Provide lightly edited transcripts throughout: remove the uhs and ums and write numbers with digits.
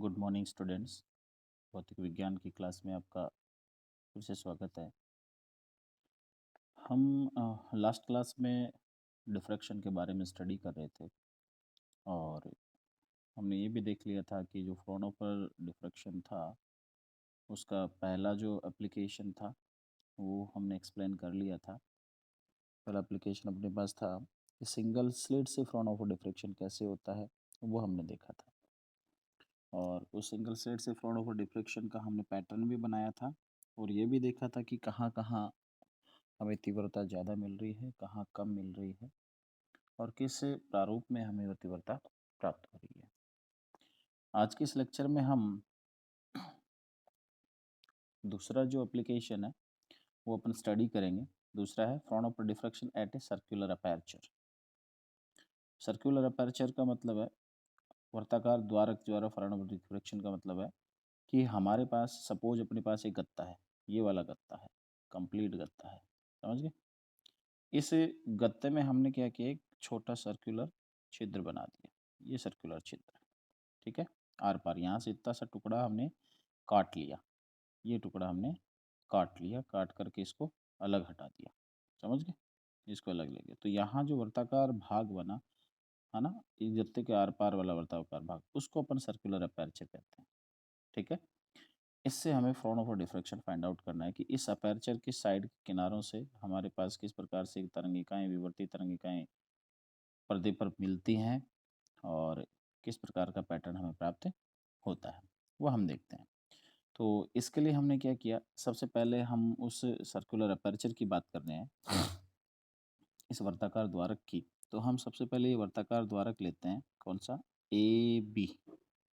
Good morning students. भौतिक विज्ञान की क्लास में आपका फिर से स्वागत है। हम लास्ट क्लास में डिफ्रैक्शन के बारे में स्टडी कर रहे थे और हमने ये भी देख लिया था कि जो फ्रोनोफर डिफ्रैक्शन था उसका पहला जो एप्लीकेशन था वो हमने एक्सप्लेन कर लिया था। पहला एप्लीकेशन अपने पास था कि सिंगल स्लिट से फ्रोनोफर डिफ्रैक्शन कैसे होता है, वो हमने देखा था। और उस सिंगल स्लिट से फ्रोनोफर डिफ्रैक्शन का हमने पैटर्न भी बनाया था और ये भी देखा था कि कहाँ कहाँ हमें तीव्रता ज़्यादा मिल रही है, कहाँ कम मिल रही है और किस प्रारूप में हमें वो तीव्रता प्राप्त हो रही है। आज के इस लेक्चर में हम दूसरा जो एप्लीकेशन है वो अपन स्टडी करेंगे। दूसरा है Fraunhofer diffraction at a circular aperture. Circular aperture का मतलब है वर्ताकार द्वारक द्वारा फ्रोनोफर डिफ्रैक्शन का मतलब है कि हमारे पास सपोज अपने पास एक गत्ता है, ये वाला गत्ता है, कंप्लीट गत्ता है, समझ गए। इस गत्ते में हमने क्या किया, एक छोटा सर्कुलर छिद्र बना दिया, ये सर्कुलर छिद्र, ठीक है। आर पार यहाँ से इतना सा टुकड़ा हमने काट लिया, ये टुकड़ा हमने काट लिया, काट करके इसको अलग हटा दिया, समझ गए, इसको अलग ले गए। तो यहाँ जो वर्ताकार भाग बना है ना, इस गत्ते के आर पार वाला वर्ताकार भाग, उसको अपन सर्कुलर अपर्चर कहते हैं, ठीक है। इससे हमें फ्रोनोफर डिफ्रैक्शन फाइंड आउट करना है कि इस अपर्चर के साइड के किनारों से हमारे पास किस प्रकार से तरंगिकाएं, विवर्ती तरंगिकाएं पर्दे पर मिलती हैं और किस प्रकार का पैटर्न हमें प्राप्त होता है, वो हम देखते हैं। तो इसके लिए हमने क्या किया, सबसे पहले हम उस सर्कुलर अपर्चर की बात कर रहे हैं, इस वर्ताकार द्वारक की। तो हम सबसे पहले ये वर्ताकार द्वारक लेते हैं, कौन सा, ए बी,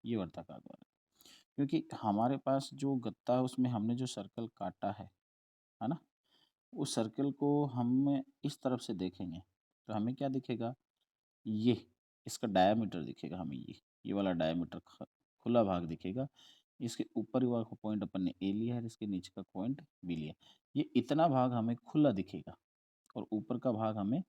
ये वर्ताकार द्वारक। क्योंकि हमारे पास जो गत्ता है उसमें हमने जो सर्कल काटा है ना, उस सर्कल को हम इस तरफ से देखेंगे तो हमें क्या दिखेगा, ये इसका डायामीटर दिखेगा हमें, ये वाला डायामीटर खुला भाग दिखेगा। इसके ऊपर वाला पॉइंट अपन ने ए लिया है, इसके नीचे का पॉइंट बी लिया, ये इतना भाग हमें खुला दिखेगा और ऊपर का भाग हमें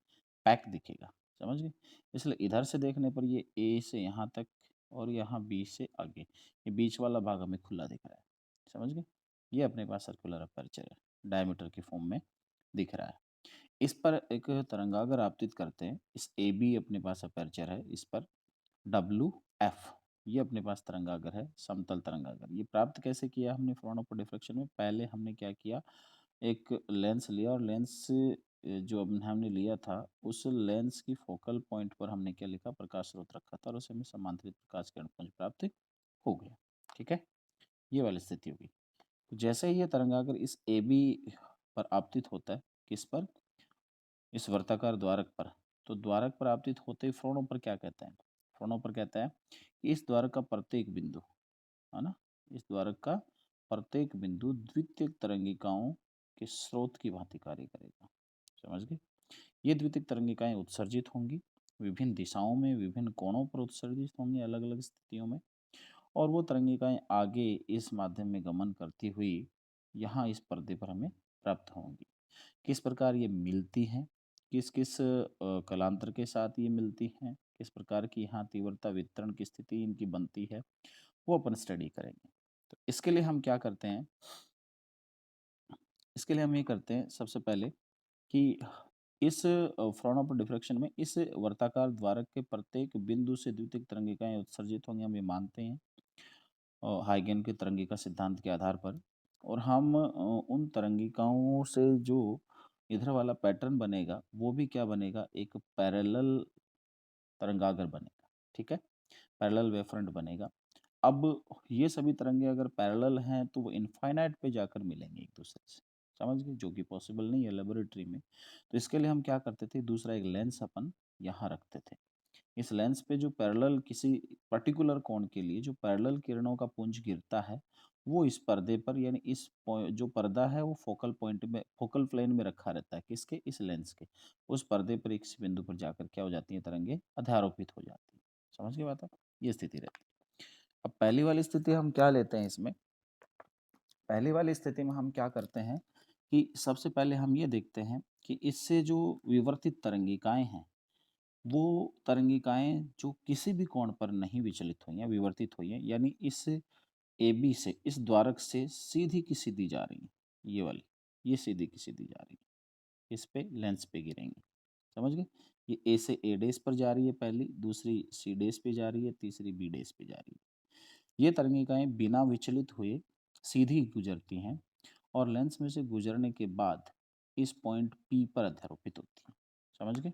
पैक दिखेगा, समझ गए। इसलिए इधर से देखने पर ये ए से यहाँ तक और यहाँ बी से आगे, ये बीच वाला भाग हमें खुला दिख रहा है, समझ गए। ये अपने पास सर्कुलर अपर्चर है, डायमीटर की फॉर्म में दिख रहा है। इस पर एक तरंगागर आपतित करते हैं, इस ए बी अपने पास अपर्चर है, इस पर डब्लू एफ, ये अपने पास तरंगागर है, समतल तरंगागर। ये प्राप्त कैसे किया हमने फ्रोनोफर डिफ्रैक्शन में, पहले हमने क्या किया, एक लेंस लिया और लेंस जो हमने लिया था उस लेंस की फोकल पॉइंट पर हमने क्या लिखा, प्रकाश स्रोत रखा था और उसे हमें समांतरित प्रकाश किरण पुंज प्राप्त हो गया, ठीक है। ये वाली स्थिति होगी। तो जैसे ही ये तरंगागर इस ए बी पर आपतित होता है, किस पर, इस वर्ताकार द्वारक पर, तो द्वारक पर आपतित होते ही फ्रोनोफर क्या कहता है, फ्रोनोफर कहता है कि इस द्वारक का प्रत्येक बिंदु, है ना, इस द्वारक का प्रत्येक बिंदु द्वितीयक तरंगिकाओं के स्रोत की भांति कार्य करेगा, समझ गए। ये द्वितीयक तरंगिकाएं उत्सर्जित होंगी, विभिन्न दिशाओं में विभिन्न कोणों पर उत्सर्जित होंगी अलग अलग स्थितियों में, और वो तरंगिकाएं आगे इस माध्यम में गमन करती हुई यहाँ इस पर्दे पर हमें प्राप्त होंगी। किस प्रकार ये मिलती हैं, किस किस कलांतर के साथ ये मिलती हैं, किस प्रकार की यहाँ तीव्रता वितरण की स्थिति इनकी बनती है, वो अपन स्टडी करेंगे। तो इसके लिए हम क्या करते हैं, इसके लिए हम ये करते हैं सबसे पहले कि इस फ्रोनोफर डिफ्रैक्शन में इस वर्ताकार द्वारक के प्रत्येक बिंदु से द्वितीयक तरंगिकाएं उत्सर्जित होंगी, हम ये मानते हैं हाइगेन के तरंगिका सिद्धांत के आधार पर। और हम उन तरंगिकाओं से जो इधर वाला पैटर्न बनेगा वो भी क्या बनेगा, एक पैरेलल तरंगागर बनेगा, ठीक है, पैरेलल वेवफ्रंट बनेगा। अब ये सभी तरंगे अगर पैरेलल हैं तो वो इनफाइनाइट पे जाकर मिलेंगे एक दूसरे से, समझ गए, जो कि पॉसिबल नहीं है लेबोरेटरी में। तो इसके लिए हम क्या करते थे, दूसरा एक लेंस अपन यहाँ रखते थे। इस लेंस पे जो पैरेलल किसी पर्टिकुलर कोण के लिए जो पैरेलल किरणों का पुंज गिरता है वो इस पर्दे पर, यानी इस जो पर्दा है वो फोकल पॉइंट में, फोकल प्लेन में रखा रहता है, किसके, इस लेंस के। उस पर्दे पर एक बिंदु पर जाकर क्या हो जाती है, तरंगे अध्यारोपित हो जाती है, समझ गए बात है, ये स्थिति रहती है। अब पहली वाली स्थिति हम क्या लेते हैं इसमें, पहली वाली स्थिति में हम क्या करते हैं कि सबसे पहले हम ये देखते हैं कि इससे जो विवर्तित तरंगिकाएं हैं वो तरंगिकाएं जो किसी भी कोण पर नहीं विचलित हुई हैं, विवर्तित हुई हैं, यानी इस ए बी से, इस द्वारक से सीधी की सीधी जा रही हैं, ये वाली, ये सीधी की सीधी जा रही है, इस पे लेंस पे गिरेंगी। समझ गए? ये ए से ए डेस पर जा रही है पहली, दूसरी सी डेस पे जा रही है, तीसरी बी डेस पे जा रही है। ये तरंगिकाएं बिना विचलित हुए सीधी गुजरती हैं और लेंस में से गुजरने के बाद इस पॉइंट पी पर अध्यारोपित होती हैं। समझ गए?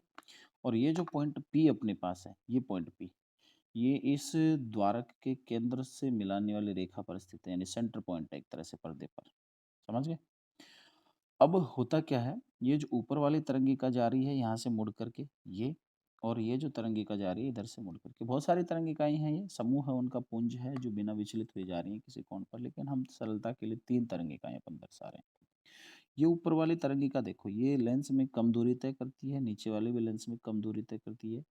और ये जो पॉइंट पी अपने पास है, ये पॉइंट पी, ये इस द्वारक के केंद्र से मिलाने वाली रेखा पर स्थित है, यानी सेंटर पॉइंट है एक तरह से पर्दे पर। समझ गए? अब होता क्या है, ये जो ऊपर वाली तरंगिका जा रही है यहाँ से मुड़ करके ये, और ये जो तरंगिका जा रही है इधर से मुड़ करके, बहुत सारी तरंगिकाएं हैं, ये समूह है उनका, पुंज है जो बिना विचलित हुए जा रही हैं किसी कोण पर, लेकिन हम सरलता के लिए 3 तरंगिकाएं अपन दर्शा रहे हैं। ये ऊपर वाली तरंगिका देखो, ये लेंस में कम दूरी तय करती है, नीचे वाली भी लेंस में कम दूरी तय करती है,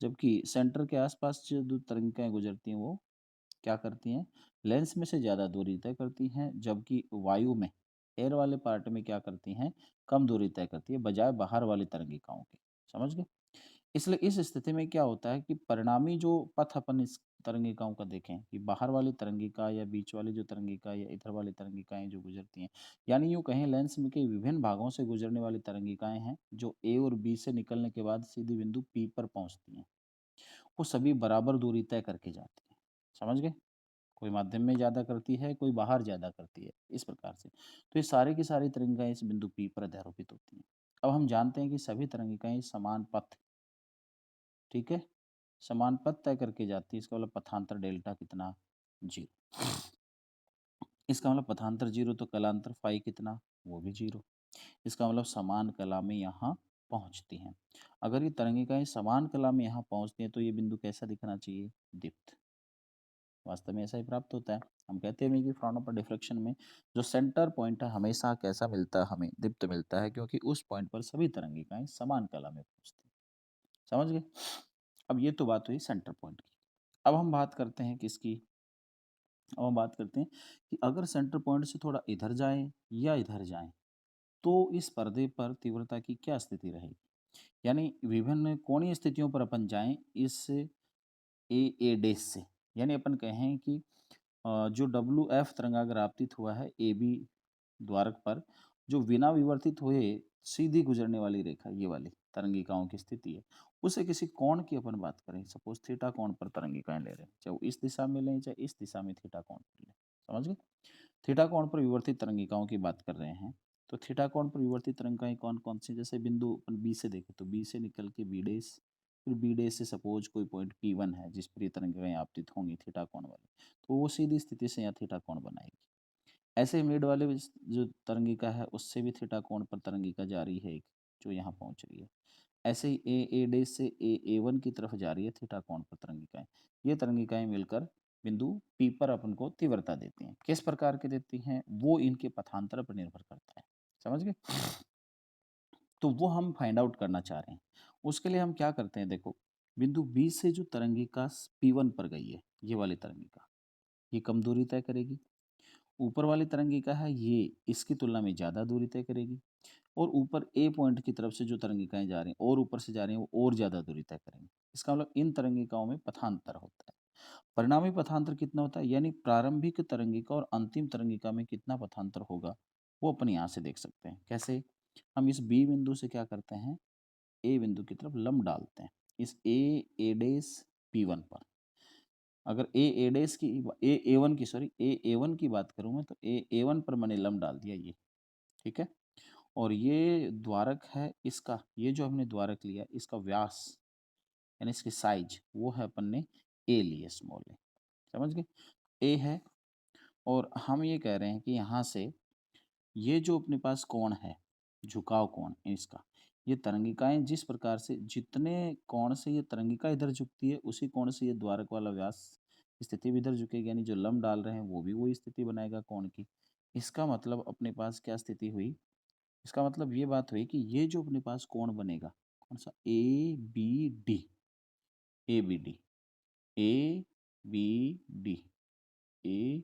जबकि सेंटर के आसपास जो तरंगिकाएं गुजरती हैं वो क्या करती हैं, लेंस में से ज़्यादा दूरी तय करती हैं, जबकि वायु में, एयर वाले पार्ट में क्या करती हैं, कम दूरी तय करती है बजाय बाहर वाली तरंगिकाओं के। समझ गए? इसलिए इस स्थिति में क्या होता है कि परिणामी जो पथ अपन इस तरंगिकाओं का देखें कि बाहर वाली तरंगिका या बीच वाली जो तरंगिका या इधर वाली तरंगिकाएं जो गुजरती हैं, यानी यूं कहें लेंस में के विभिन्न भागों से गुजरने वाली तरंगिकाएं हैं जो ए और बी से निकलने के बाद सीधे बिंदु पी पर पहुंचती हैं, वो सभी बराबर दूरी तय करके जाती हैं। समझ गए? कोई माध्यम में ज़्यादा करती है, कोई बाहर ज़्यादा करती है, इस प्रकार से। तो ये सारी की सारी तरंगिकाएं इस बिंदु पी पर अध्यारोपित होती हैं। अब हम जानते हैं कि सभी तरंगिकाएं समान पथ, ठीक है, समान पथ तय करके जाती है, इसका मतलब पथांतर डेल्टा कितना, 0। इसका मतलब पथांतर 0 तो कलांतर फाई कितना, वो भी 0। इसका मतलब समान कला में यहाँ पहुँचती हैं। अगर ये तरंगिकाएं समान कला में यहाँ पहुँचती हैं तो ये बिंदु कैसा दिखना चाहिए, दीप्त। वास्तव में ऐसा ही प्राप्त होता है। हम कहते हैं कि फ्राउनहोफर डिफ्रैक्शन में जो सेंटर पॉइंट है हमेशा कैसा मिलता है, हमें दीप्त मिलता है, क्योंकि उस पॉइंट पर सभी तरंगिकाएं समान कला में पहुंचती हैं। समझ गए? अब ये तो बात हुई सेंटर पॉइंट की। अब हम बात करते हैं किसकी, अब हम बात करते हैं कि अगर सेंटर पॉइंट से थोड़ा इधर जाएं या इधर जाएं तो इस पर्दे पर तीव्रता की क्या स्थिति रहेगी, यानी विभिन्न कोणीय स्थितियों पर अपन जाएं इस ए डेस से, यानी अपन कहें कि जो डब्ल्यू एफ तरंगाग्र आपतित हुआ है ए बी द्वारक पर, जो बिना विवर्तित हुए सीधी गुजरने वाली रेखा, ये वाली तरंगिकाओं की स्थिति है, उसे किसी कोण की अपन बात करें, सपोज थीटा कोण पर तरंगिकाएं ले रहे हैं, चाहे वो इस दिशा में लें चाहे इस दिशा में थीटा कोण पर लें। समझ गए? थीटा कोण पर विवर्तित तरंगिकाओं की बात कर रहे हैं, तो थीटा कोण पर विवर्तित तरंगिकाएं कौन कौन सी, जैसे बिंदु अपन बी से देखें तो बी से निकल के बी डेस, फिर बी डेस से सपोज कोई पॉइंट P1 है जिस पर ये तरंगिकाएं आपतित होंगी थीटा कोण वाली, तो वो सीधी स्थिति से यहाँ थीटा कोण बनाएगी। ऐसे मिड वाले जो तरंगिका है उससे भी थीटा कोण पर तरंगिका जा रही है एक, जो यहाँ पहुंच रही है। ऐसे ही ए डेश से A1 की तरफ जा रही है थीटा कोण पर तरंगिकाएं। ये तरंगिकाएं मिलकर बिंदु P पर अपन को तीव्रता देती हैं। किस प्रकार की देती हैं वो इनके पथांतर पर निर्भर करता है। समझ गए? तो वो हम फाइंड आउट करना चाह रहे हैं। उसके लिए हम क्या करते हैं, देखो बिंदु बी से जो तरंगिका P1 पर गई है, ये वाली तरंगिका, ये कम दूरी तय करेगी। ऊपर वाली तरंगिका है ये इसकी तुलना में ज़्यादा दूरी तय करेगी, और ऊपर ए पॉइंट की तरफ से जो तरंगिकाएं जा रही हैं और ऊपर से जा रही हैं वो और ज़्यादा दूरी तय करेंगी। इसका मतलब इन तरंगिकाओं में पथांतर होता है। परिणामी पथांतर कितना होता है, यानी प्रारंभिक तरंगिका और अंतिम तरंगिका में कितना पथांतर होगा, वो अपन यहाँ से देख सकते हैं। कैसे? हम इस बी बिंदु से क्या करते हैं, ए बिंदु की तरफ लंब डालते हैं इस ए डेस P1 पर। अगर ए डेस की ए वन की सॉरी ए वन की बात करूँ मैं, तो ए वन पर मैंने लंब डाल दिया ये, ठीक है। और ये द्वारक है इसका, ये जो हमने द्वारक लिया इसका व्यास यानी इसकी साइज वो है अपन ने ए लिए, स्मॉल ए। समझ गए? ए है, और हम ये कह रहे हैं कि यहाँ से ये जो अपने पास कोण है, झुकाव कोण इसका, ये तरंगिकाएं जिस प्रकार से, जितने कोण से ये तरंगिका इधर झुकती है उसी कोण से ये द्वारक वाला व्यास स्थिति भी इधर झुकेगी, यानी जो लंब डाल रहे हैं वो भी वही स्थिति बनाएगा कोण की। इसका मतलब अपने पास क्या स्थिति हुई, इसका मतलब ये बात हुई कि ये जो अपने पास कोण बनेगा, कौन सा, A B D, A B D, A B D, A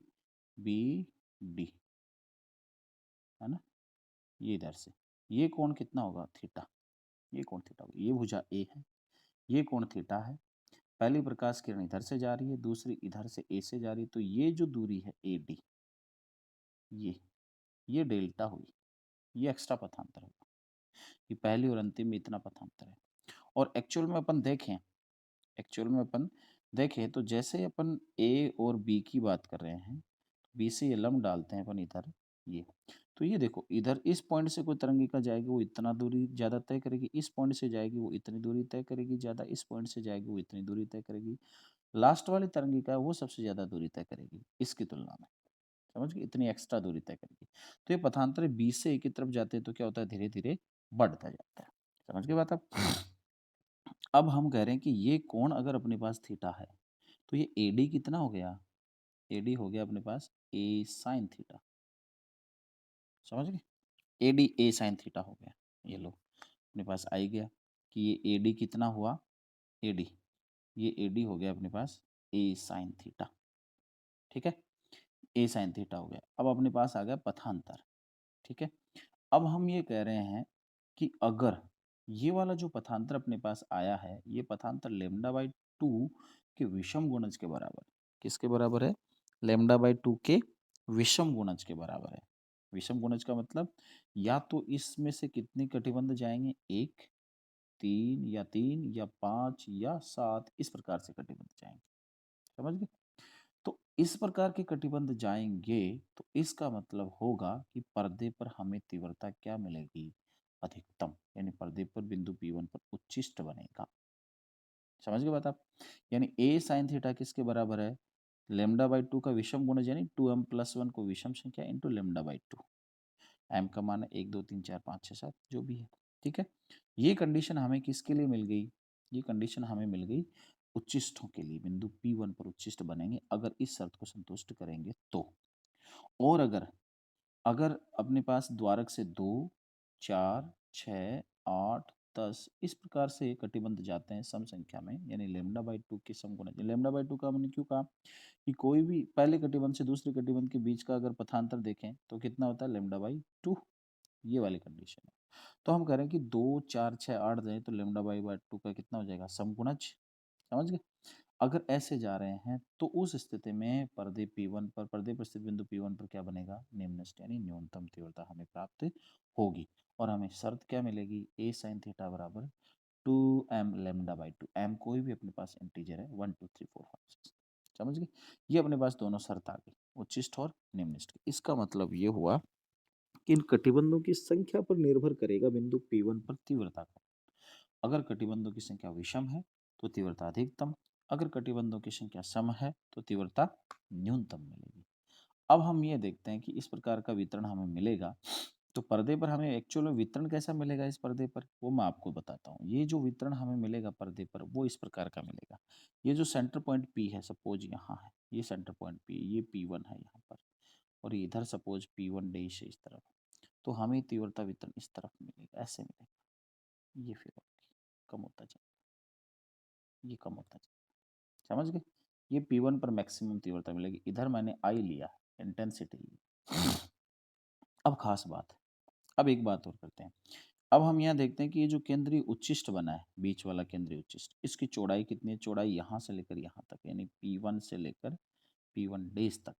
B D, है ना, ये इधर से ये कोण कितना होगा, थीटा, ये कोण थीटा होगा, ये भुजा ए है, ये कोण थीटा है। पहली प्रकाश किरण इधर से जा रही है, दूसरी इधर से ए से जा रही है, तो ये जो दूरी है ए डी, ये डेल्टा हुई, ये एक्स्ट्रा पथांतर होगा। ये पहली और अंतिम में इतना पथांतर है। और एक्चुअल में अपन देखें तो जैसे अपन ए और बी की बात कर रहे हैं, बी से ये लंब डालते हैं अपन इधर, ये तो ये देखो इधर इस पॉइंट से कोई तरंगिका जाएगी वो इतना दूरी ज़्यादा तय करेगी, इस पॉइंट से जाएगी वो इतनी दूरी तय करेगी ज़्यादा, इस पॉइंट से जाएगी वो इतनी दूरी तय करेगी, लास्ट वाली तरंगिका है वो सबसे ज़्यादा दूरी तय करेगी इसकी तुलना में। समझ गए, इतनी एक्स्ट्रा दूरी तय करेगी। तो ये पथांतर बी से ए की तरफ जाते हैं तो क्या होता है, धीरे धीरे बढ़ता जाता है। समझ गए बात आप। अब हम कह रहे हैं कि ये कोण अगर अपने पास थीटा है तो ये एडी कितना हो गया, एडी हो गया अपने पास ए साइन थीटा। समझ गए, एडी ए साइन थीटा हो गया। ये लो अपने पास आ ही गया कि ये एडी कितना हुआ, एडी, ये एडी हो गया अपने पास ए साइन थीटा। ठीक है, ए साइन थीटा हो गया। अब अपने पास आ गया पथांतर। ठीक है, अब हम ये कह रहे हैं कि अगर ये वाला जो पथांतर अपने पास आया है, ये पथांतर लेमडा बाई टू के विषम गुणज के बराबर, किसके बराबर है, लेमडा बाई टू के विषम गुणज के बराबर है। विषम गुणज का मतलब या तो इसमें से कितने कटिबंध जाएंगे, एक, तीन या पांच या सात, इस प्रकार से कटिबंध जाएंगे। समझ गए, तो इस प्रकार के कटिबंध जाएंगे तो इसका मतलब होगा कि पर्दे पर हमें तीव्रता क्या मिलेगी, अधिकतम, यानी पर्दे पर बिंदु P1 पर उच्चिष्ट बनेगा। समझ गए बात आप, यानी a साइन थीटा किसके बराबर है, लेमडा बाई टू का विषम गुणज यानी 2m+1 को विषम संख्या into lambda by two. M का मान है 1 2 3 4 5 6 7 जो भी है। ठीक है, ये कंडीशन हमें किसके लिए मिल गई, ये कंडीशन हमें मिल गई उच्चिष्टों के लिए, बिंदु P1 पर उच्चिष्ट बनेंगे अगर इस शर्त को संतुष्ट करेंगे तो। और अगर अगर अपने पास द्वारक से 2 4 6 8 10 इस प्रकार से कटिबंध जाते हैं सम संख्या में, यानी लेमडा बाई टू के समगुणज, लेमडा बाई टू का मैंने क्यों कहा कि कोई भी पहले कटिबंध से दूसरे कटिबंध के बीच का अगर पथांतर देखें तो कितना होता है, लेमडा बाई टू, ये वाली कंडीशन है। तो हम कह रहे हैं कि 2 4 6 8 जाए तो लेमडा बाई टू का कितना हो जाएगा, समगुणज। समझ गए, अगर ऐसे जा रहे हैं तो उस स्थिति में पर्दे P1 पर, पर्दे पर स्थित बिंदु P1 पर क्या बनेगा, निम्नस्ट यानी न्यूनतम तीव्रता हमें प्राप्त होगी। और हमें शर्त क्या मिलेगी, ए साइन थीटा बराबर 2m lambda by two, M कोई भी अपने पास इंटीजर है 1 2 3 4 5 6। समझ गए, ये अपने पास दोनों शर्त आ गई, उच्चिष्ट और निम्निष्ठ की। इसका मतलब ये हुआ कि इन कटिबंधों की संख्या पर निर्भर करेगा बिंदु P1 पर तीव्रता का। अगर कटिबंधों की संख्या विषम है तो तीव्रता अधिकतम, अगर कटिबंधों की संख्या सम है तो तीव्रता न्यूनतम मिलेगी। अब हम ये देखते हैं कि इस प्रकार का वितरण हमें मिलेगा तो पर्दे पर हमें एक्चुअल में वितरण कैसा मिलेगा इस पर्दे पर, वो मैं आपको बताता हूँ। ये जो वितरण हमें मिलेगा पर्दे पर वो इस प्रकार का मिलेगा। ये जो सेंटर पॉइंट P है, सपोज यहाँ है, ये सेंटर पॉइंट P, ये P1 है यहाँ पर, और इधर सपोज P1 डैश है इस तरफ, तो हमें तीव्रता वितरण इस तरफ मिलेगा, ऐसे मिलेगा। ये फिर कम होता जाए, ये कम होता जाए। समझ गए, ये P1 पर मैक्सिमम तीव्रता मिलेगी, इधर मैंने I लिया, इंटेंसिटी ली। अब खास बात है, अब एक बात और करते हैं। अब हम यहाँ देखते हैं कि ये जो केंद्रीय उच्चिष्ट बना है, बीच वाला केंद्रीय उच्चिष्ट, इसकी चौड़ाई कितनी है, चौड़ाई यहाँ से लेकर यहाँ तक, यानी P1 से लेकर P1 डेज तक,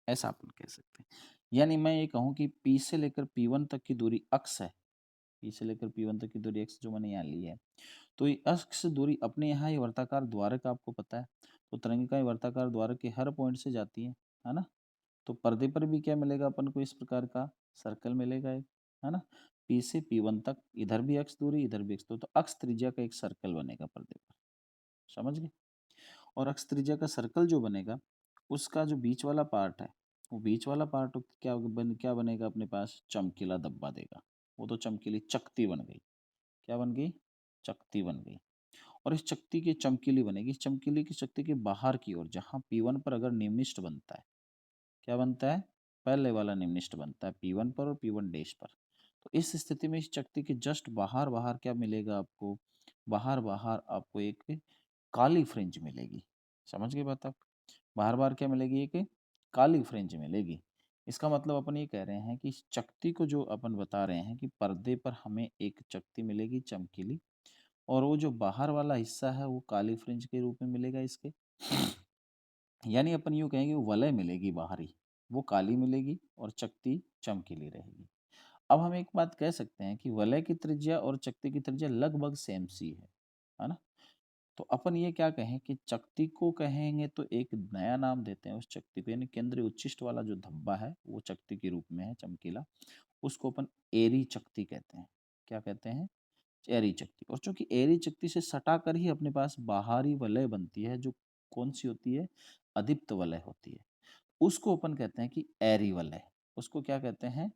ऐसा अपन कह सकते हैं। यानी मैं ये कहूँ कि P से लेकर P1 तक की दूरी अक्स है, P से लेकर P1 तक की दूरी एक्स जो मैंने यहाँ ली है, तो ये अक्स दूरी अपने यहाँ ये वर्ताकार द्वारक आपको पता है, तो तरंगिका वर्ताकार द्वारक के हर पॉइंट से जाती है ना। तो पर्दे पर भी क्या मिलेगा अपन को, इस प्रकार का सर्कल मिलेगा एक, है ना। P से P1 तक इधर भी एक्स दूरी इधर भी एक्स दूरी, तो अक्स त्रिज्या का एक सर्कल बनेगा पर्दे पर। समझ गए, और अक्स त्रिज्या का सर्कल जो बनेगा उसका जो बीच वाला पार्ट है, वो बीच वाला पार्ट क्या बनेगा अपने पास, चमकीला धब्बा देगा। वो तो चमकीली चकती बन गई, क्या बन गई, चकती बन गई। और इस चकती की चमकीली बनेगी, इस चमकीली की चकती के बाहर की ओर जहाँ P1 पर अगर निम्निष्ट बनता है, क्या बनता है, पहले वाला निम्निष्ट बनता है P1 पर और P1 डैश पर, तो इस स्थिति में इस चकती के जस्ट बाहर बाहर क्या मिलेगा आपको, बाहर बाहर आपको एक काली फ्रिंज मिलेगी। समझ गए बात आप, बाहर बाहर क्या मिलेगी, एक काली फ्रिंज मिलेगी। इसका मतलब अपन ये कह रहे हैं कि इस चकती को जो अपन बता रहे हैं कि पर्दे पर हमें एक चकती मिलेगी चमकीली, और वो जो बाहर वाला हिस्सा है वो काली फ्रिंज के रूप में मिलेगा इसके। यानी अपन यूँ कहेंगे वलय मिलेगी बाहरी, वो काली मिलेगी और चकती चमकीली रहेगी। अब हम एक बात कह सकते हैं कि वलय की त्रिज्या और चकती की त्रिज्या लगभग सेम सी है ना? तो अपन ये क्या कहें कि चकती को कहेंगे तो एक नया नाम देते हैं उस चकती को, यानी केंद्रीय उच्छिष्ट वाला जो धब्बा है वो चकती के रूप में है चमकीला, उसको अपन एरी चकती कहते हैं। क्या कहते हैं? एरी चकती। और चूंकि एरी चकती से सटा कर ही अपने पास बाहरी वलय बनती है जो कौन सी होती है? अदीप्त वलय होती है। उसको अपन कहते हैं कि एरी वलय। उसको क्या कहते हैं?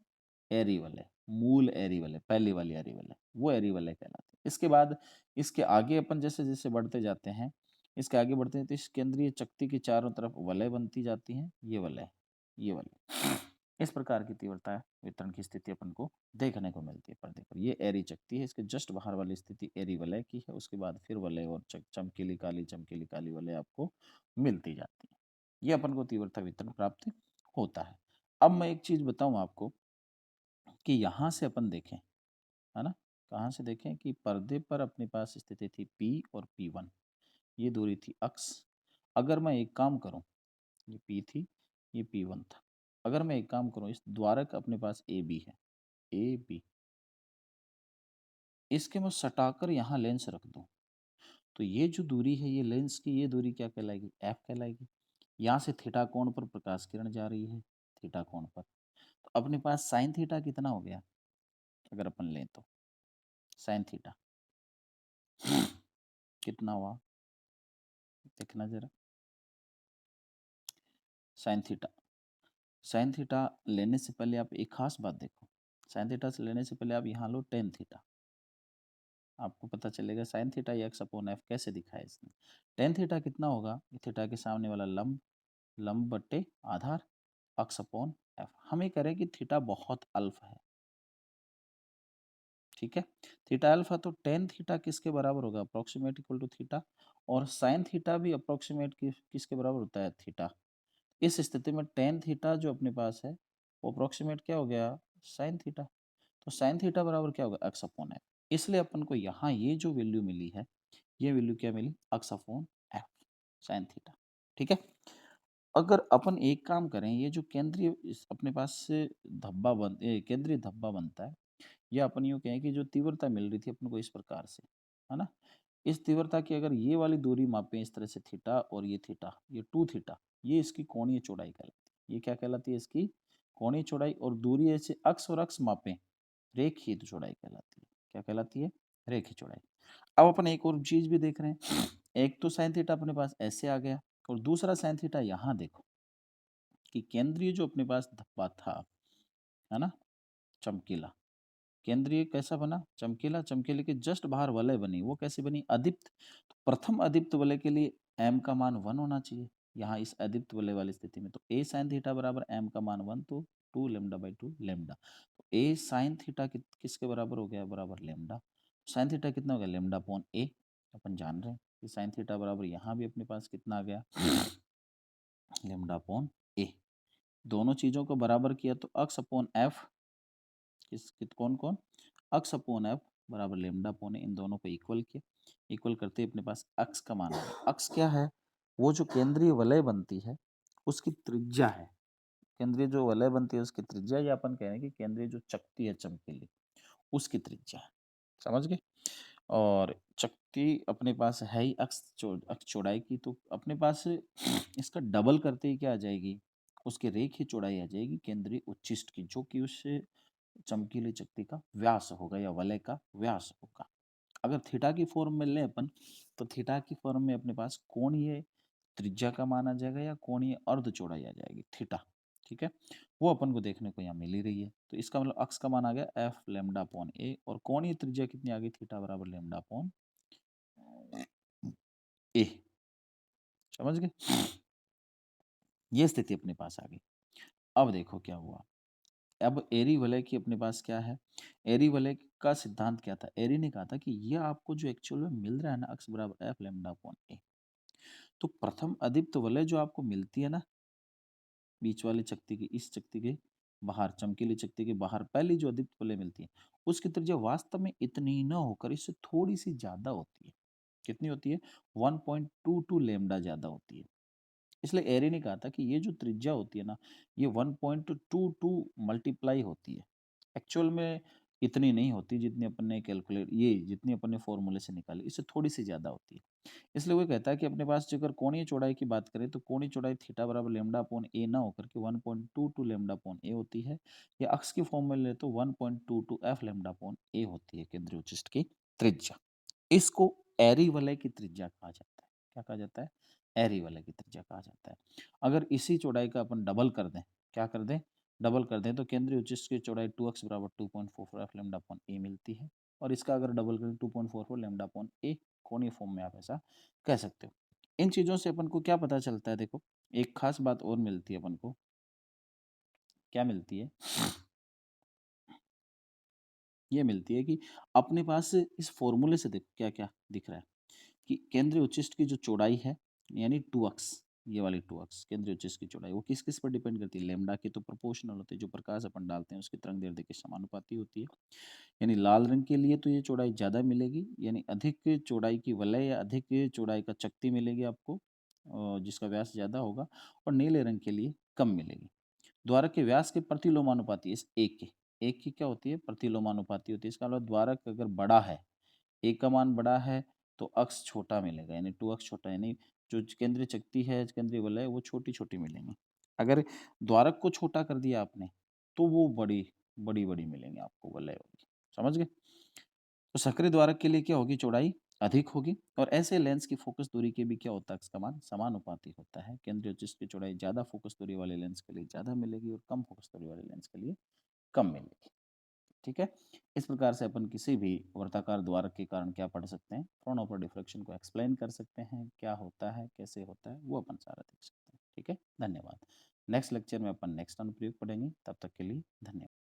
एरी वलय। मूल एरी वलय, पहली वाली एरी वलय, वो एरी वलय कहलाती है। इसके बाद इसके आगे अपन जैसे जैसे बढ़ते जाते हैं, इसके आगे बढ़ते हैं तो इस केंद्रीय चकती के चारों तरफ वलय बनती जाती हैं। ये वलय, ये वलय, इस प्रकार की तीव्रता वितरण की स्थिति अपन को देखने को मिलती है पर्दे पर। ये एरी चकती है, इसके जस्ट बाहर वाली स्थिति एरी वलय की है। उसके बाद फिर वलय और चमकीली काली वलय आपको मिलती जाती है। ये अपन को तीव्रता वितरण प्राप्त होता है। अब मैं एक चीज बताऊं आपको कि यहाँ से अपन देखें, है ना, कहाँ से देखें कि पर्दे पर अपने पास स्थिति थी P और P1, ये दूरी थी अक्स। अगर मैं एक काम करूं, ये P थी, ये P1 था। अगर मैं एक काम करूं, इस द्वारक अपने पास AB है, AB, इसके मैं सटाकर यहाँ लेंस रख दूं, तो ये जो दूरी है ये लेंस की, ये दूरी क्या कहलाएगी? F कहलाएगी। यहाँ से थीटा कोण पर प्रकाश किरण जा रही है, थीटा कोण पर, तो अपने पास साइन थीटा कितना हो गया? अगर अपन लें तो साइन थीटा कितना हुआ? देखना जरा, साइन थीटा। साइन थीटा लेने से पहले आप एक खास बात देखो, साइन थीटा से लेने से पहले आप यहाँ लो टेन थीटा, आपको पता चलेगा sine theta x upon F कैसे दिखा है इसने। टेन थीटा कितना होगा? थीटा के सामने वाला लंब, लंब बट्टे आधार, अक्स अपॉन एफ। हम ये करें कि थीटा बहुत अल्फा है, ठीक है, थीटा अल्फा, तो टेन थीटा किसके बराबर होगा? Approximate equal to theta. और साइन थीटा भी अप्रोक्सीमेट किसके बराबर होता है? थीटा। इस स्थिति में टेन थीटा जो अपने पास है वो अप्रोक्सीमेट क्या हो गया? Sine theta. तो साइन थीटा बराबर क्या होगा? X upon F. इसलिए अपन को यहाँ ये जो वैल्यू मिली है, ये वैल्यू क्या मिली? X upon F, sine theta, ठीक है। अगर अपन एक काम करें, ये जो केंद्रीय अपने पास से धब्बा केंद्रीय धब्बा बनता है, या अपन यूँ कहें कि जो तीव्रता मिल रही थी अपन को इस प्रकार से, है ना, इस तीव्रता की अगर ये वाली दूरी मापें इस तरह से, थीटा और ये थीटा, ये 2 थीटा, ये इसकी कोणीय चौड़ाई कहलाती है। ये क्या कहलाती है? इसकी कोणीय चौड़ाई। और दूरी ऐसे अक्ष और अक्ष मापें, रेखीय चौड़ाई कहलाती है। क्या कहलाती है? रेखीय चौड़ाई। अब अपन एक और चीज भी देख रहे हैं, एक तो साइन थीटा अपने पास ऐसे आ गया, और दूसरा साइन थीटा यहाँ देखो कि केंद्रीय जो अपने पास धब्बा था, है ना, चमकीला, केंद्रीय कैसा बना? चमकीला। चमकीले के जस्ट बाहर वलय बनी, वो कैसी बनी? अदीप्त। तो प्रथम अदीप्त वलय के लिए m का मान 1 होना चाहिए यहाँ इस अदीप्त वलय वाली स्थिति में। तो a sin थीटा बराबर m का मान 1, तो 2 लेमडा बाई 2 लेमडा। तो a sin थीटा किसके बराबर हो गया? बराबर लेमडा। साइन थीटा कितना हो गया? Lambda upon a। अपन जान रहे हैं कि साइन थीटा बराबर यहाँ भी अपने पास कितना आ गया? Lambda upon a। दोनों चीजों को बराबर किया तो अक्स अपॉन एफ, कौन कौन? अक्स अपॉन एफ बराबर लेमडा अपॉन ए, इन दोनों को इक्वल किया। इक्वल करते अपने पास अक्स का मान आ गया। अक्स क्या है? वो जो केंद्रीय वलय बनती है उसकी त्रिज्या है। केंद्रीय जो वलय बनती है उसकी त्रिज्या, या अपन कह रहे हैं कि केंद्रीय जो चकती है चमकीली, उसकी त्रिज्या है। समझ गए? और चकती अपने पास है ही अक्स चौड़ाई की, तो अपने पास इसका डबल करते ही क्या आ जाएगी? उसकी रेखीय चौड़ाई आ जाएगी केंद्रीय उच्छिष्ट की, जो कि उससे चमकीली चकती का व्यास होगा या वलय का व्यास होगा। अगर थीटा की फॉर्म में लें अपन, तो थीटा की फॉर्म में अपने पास कोणीय त्रिज्या का मान आ जाएगा या कोणीय अर्ध चौड़ाई आ जाएगी थीटा, ठीक है। वो अपन को देखने को यहाँ मिल ही रही है। तो इसका मतलब अक्स का मान आ गया एफ लेमडा अपॉन ए, और कोणीय त्रिज्या कितनी आ गई? थीटा बराबर लेमडा अपॉन ए। समझ गए? ये स्थिति अपने पास आ गई। अब देखो क्या हुआ। अब एरी वलय की अपने पास क्या है? एरी वलय का सिद्धांत क्या था? एरी ने कहा था कि ये आपको जो एक्चुअल में मिल रहा है ना, अक्स बराबर एफ लेमडा अपॉन ए, तो प्रथम अदीप्त वलय जो आपको मिलती है ना बीच वाली चकती की, इस चकती के बाहर चमकीली चकती के बाहर पहली जो अदीप्त वलय मिलती है, उसकी त्रिज्या वास्तव में इतनी न होकर इससे थोड़ी-सी ज़्यादा होती है। कितनी होती है? 1.22 लैम्ब्डा ज़्यादा होती है। इसलिए एरे ने कहा था कि ये जो त्रिज्या होती है ना, ये 1.22 मल्टीप्लाई होती है। एक्चुअल में इतनी नहीं होती जितनी अपन ने जितनी अपन ने फ़ॉर्मूले से निकाली, इससे थोड़ी-सी ज़्यादा होती है। इसलिए वो कहता है कि अपने पास अगर कोणीय चौड़ाई की बात करें तो कोणीय चौड़ाई थीटा बराबर लैम्ब्डा अपॉन ए ना होकर के 1.22 लैम्ब्डा अपॉन ए होती है, या अक्ष की फॉर्म में ले तो 1.22 एफ लैम्ब्डा अपॉन ए होती है केंद्रीय उच्चिष्ट की त्रिज्या। इसको एरी वलय की त्रिज्या कहा जाता है। क्या कहा जाता है? एरी वलय की त्रिज्या कहा जाता है। अगर इसी चौड़ाई का अपन डबल कर दें, क्या कर दें? डबल कर दें तो केंद्रीय उच्चिष्ट की चौड़ाई 2x बराबर 2.44 एफ लैम्ब्डा अपॉन ए मिलती है, और इसका अगर डबल करें 2.44 लैम्ब्डा अपॉन ए, कोणीय फॉर्म में आप ऐसा कह सकते हो। इन चीज़ों से अपन को क्या पता चलता है? देखो, एक खास बात और मिलती है अपन को। क्या मिलती है? ये मिलती है कि अपने पास इस फ़ॉर्मूले से देखो क्या-क्या दिख रहा है कि केंद्रीय उच्चिष्ट की जो चौड़ाई है, यानी 2x, ये वाली 2x केंद्रीय उच्चिष्ट की चौड़ाई, वो किस-किस पर डिपेंड करती है? लैम्ब्डा की तो प्रोपोर्शनल होती है, जो प्रकाश अपन डालते हैं उसकी तरंग-दैर्ध्य के समानुपाती होती है। यानी लाल रंग के लिए तो ये चौड़ाई ज़्यादा मिलेगी, यानी अधिक चौड़ाई की वलय या अधिक चौड़ाई का चकती मिलेगी आपको, जिसका व्यास ज़्यादा होगा, और नीले रंग के लिए कम मिलेगी। द्वारक के व्यास के प्रतिलोमानुपाती इस एक की क्या होती है? प्रतिलोमानुपाती होती है। इसका मतलब द्वारक अगर बड़ा है, एक का मान बड़ा है तो अक्ष छोटा मिलेगा, यानी 2x छोटा, यानी जो केंद्रीय चकती है, केंद्रीय वलय वो छोटी-छोटी मिलेंगी। अगर द्वारक को छोटा कर दिया आपने, तो वो बड़ी-बड़ी मिलेंगी आपको वलय होगी। समझ गए? तो सक्रिय द्वारक के लिए क्या होगी? चौड़ाई अधिक होगी, और ऐसे लेंस की फोकस दूरी के भी क्या होता है? इसका मान समानुपाती होता है। केंद्रीय उच्चिष्ट की चौड़ाई ज़्यादा फोकस दूरी वाले लेंस के लिए ज़्यादा मिलेगी, और कम फोकस दूरी वाले लेंस के लिए कम मिलेगी। ठीक है? इस प्रकार से अपन किसी भी वर्ताकार द्वारक के कारण क्या पढ़ सकते हैं? फ्रॉनहोफर डिफ्रैक्शन को एक्सप्लेन कर सकते हैं, क्या होता है, कैसे होता है, वो अपन सारा देख सकते हैं। ठीक है? धन्यवाद। नेक्स्ट लेक्चर में अपन नेक्स्ट अनुप्रयोग पढ़ेंगे, तब तक के लिए धन्यवाद।